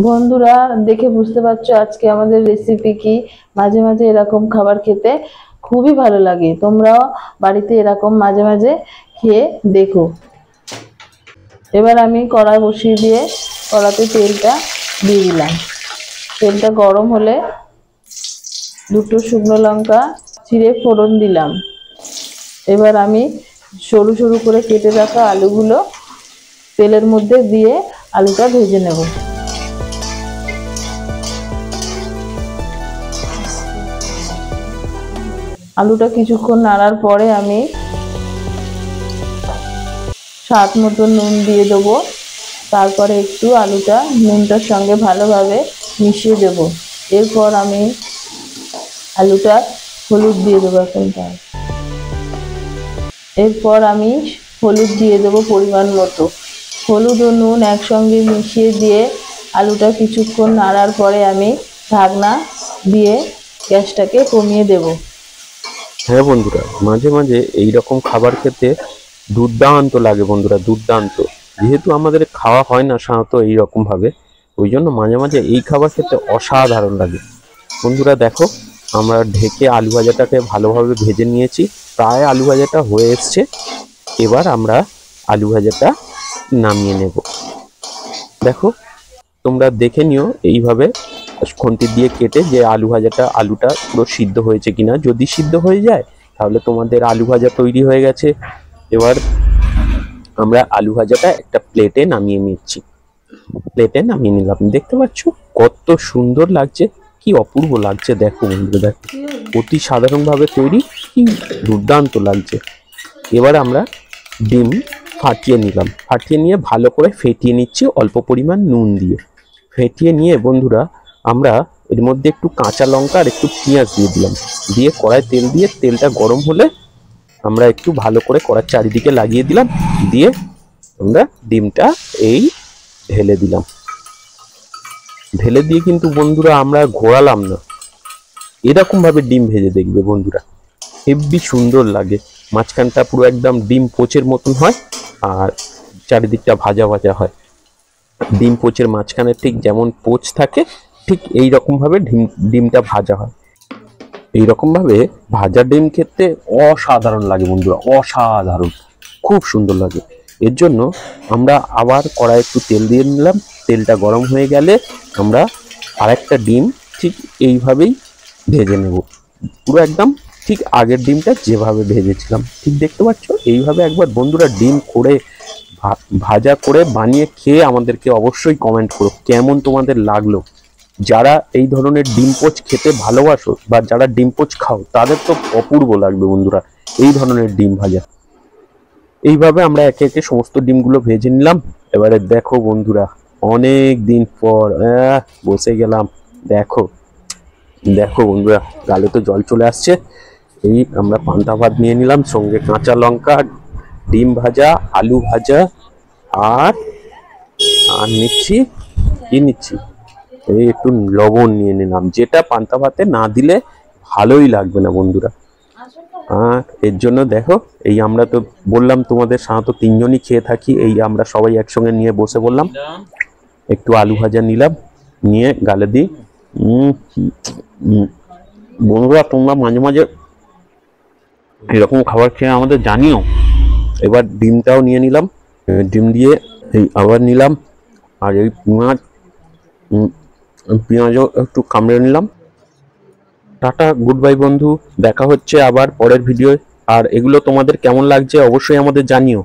বন্ধুরা দেখে বুঝতে পারছো আজকে আমাদের রেসিপি কি। মাঝে মাঝে এরকম খাবার খেতে খুবই ভালো লাগে, তোমরাও বাড়িতে এরকম মাঝে মাঝে খেয়ে দেখো। এবার আমি কড়াই বসিয়ে দিয়ে কড়াতে তেলটা দিয়ে দিলাম। তেলটা গরম হলে দুটো শুকনো লঙ্কা চিড়ে ফোড়ন দিলাম। এবার আমি সরু সরু করে কেটে রাখা আলুগুলো তেলের মধ্যে দিয়ে আলুটা ভেজে নেব। আলুটা কিছুক্ষণ নাড়ার পরে আমি স্বাদ মতো নুন দিয়ে দেবো। তারপরে একটু আলুটা নুনটার সঙ্গে ভালোভাবে মিশিয়ে দেব। এরপর আমি আলুটা হলুদ দিয়ে দেবো এখানটায়। এরপর আমি হলুদ দিয়ে দেবো পরিমাণ মতো। হলুদ ও নুন একসঙ্গে মিশিয়ে দিয়ে আলুটা কিছুক্ষণ নাড়ার পরে আমি ঢাকনা দিয়ে গ্যাসটাকে কমিয়ে দেব। হ্যাঁ বন্ধুরা, মাঝে মাঝে এইরকম খাবার খেতে দুর্দান্ত লাগে বন্ধুরা, দুর্দান্ত। যেহেতু আমাদের খাওয়া হয় না সাধারণত এইরকম ভাবে, ওই জন্য মাঝে মাঝে এই খাবার খেতে অসাধারণ লাগে। বন্ধুরা দেখো, আমরা ঢেকে আলু ভাজাটাকে ভালোভাবে ভেজে নিয়েছি। প্রায় আলু ভাজাটা হয়ে এসছে। এবার আমরা আলু ভাজাটা নামিয়ে নেব। দেখো, তোমরা দেখে নিও এইভাবে খুন্তি দিয়ে কেটে যে আলুটা পুরো সিদ্ধ হয়েছে কিনা। যদি সিদ্ধ হয়ে যায় তাহলে তোমাদের আলু ভাজা তৈরি হয়ে গেছে। এবার আমরা আলু ভাজাটা একটা প্লেটে নামিয়ে নিচ্ছি। প্লেটে নামিয়ে নিলাম। দেখতে পাচ্ছ কত সুন্দর লাগছে, কি অপূর্ব লাগছে। দেখো বন্ধুরা, দেখো অতি সাধারণভাবে তৈরি, কি দুর্দান্ত লাগছে। এবার আমরা ডিম ফাটিয়ে নিলাম। ফাটিয়ে নিয়ে ভালো করে ফেটিয়ে নিচ্ছি অল্প পরিমাণ নুন দিয়ে। ফেটিয়ে নিয়ে বন্ধুরা আমরা এর মধ্যে একটু কাঁচা লঙ্কা আর একটু পেঁয়াজ দিয়ে দিলাম। দিয়ে কড়াই তেল দিয়ে তেলটা গরম হলে আমরা একটু ভালো করে কড়ার চারিদিকে লাগিয়ে দিলাম। দিয়ে আমরা ডিমটা এই ঢেলে দিলাম। ঢেলে দিয়ে কিন্তু বন্ধুরা আমরা ঘোরালাম না, এরকম ভাবে ডিম ভেজে দেখবে বন্ধুরা, হেব্বি সুন্দর লাগে। মাঝখানটা পুরো একদম ডিম পোচের মতন হয় আর চারিদিকটা ভাজা ভাজা হয়। ডিম পোচের মাঝখানে ঠিক যেমন পোচ থাকে, ঠিক এই রকম ভাবে ডিমটা ভাজা হয়। এইরকম ভাবে ভাজা ডিম খেতে অসাধারণ লাগে বন্ধুরা, অসাধারণ, খুব সুন্দর লাগে। এর জন্য আমরা আবার কড়াই একটু তেল দিয়ে নিলাম। তেলটা গরম হয়ে গেলে আমরা আরেকটা ডিম ঠিক এইভাবেই ভেজে নেব, পুরো একদম ঠিক আগের ডিমটা যেভাবে ভেজেছিলাম। ঠিক দেখতে পাচ্ছ, এইভাবে একবার বন্ধুরা ডিম করে ভাজা করে বানিয়ে খেয়ে আমাদেরকে অবশ্যই কমেন্ট করো কেমন তোমাদের লাগলো। যারা এই ধরনের ডিম পোচ খেতে ভালোবাসো বা যারা ডিম পোচ খাও তাদের তো অপূর্ব লাগবে বন্ধুরা এই ধরনের ডিম ভাজা। এইভাবে আমরা একে একে সমস্ত ডিমগুলো ভেজে নিলাম। এবারে দেখো বন্ধুরা, অনেক দিন পর বসে গেলাম। দেখো দেখো বন্ধুরা, গালে তো জল চলে আসছে। এই আমরা পান্তা ভাত নিয়ে নিলাম, সঙ্গে কাঁচা লঙ্কা, ডিম ভাজা, আলু ভাজা, আর নিচ্ছি কি নিচ্ছি, এই একটু লবণ নিয়ে নিলাম, যেটা পান্তা ভাতে না দিলে ভালোই লাগবে না বন্ধুরা। এর জন্য দেখো, এই আমরা তো বললাম তোমাদের সাধারণত তিনজনই খেয়ে থাকি, এই আমরা সবাই একসঙ্গে নিয়ে বসে বললাম। একটু আলু ভাজা নিলাম, নিয়ে গালে দিই। বন্ধুরা তোমরা মাঝে মাঝে এরকম খাবার খেয়ে আমাদের জানিও। এবার ডিমটাও নিয়ে নিলাম, ডিম দিয়ে এই আবার নিলাম, আর এই পেঁয়াজও একটু কামড়ে নিলাম। টাটা, গুড বাই বন্ধু, দেখা হচ্ছে আবার পরের ভিডিও। আর এগুলো তোমাদের কেমন লাগছে অবশ্যই আমাদের জানিও।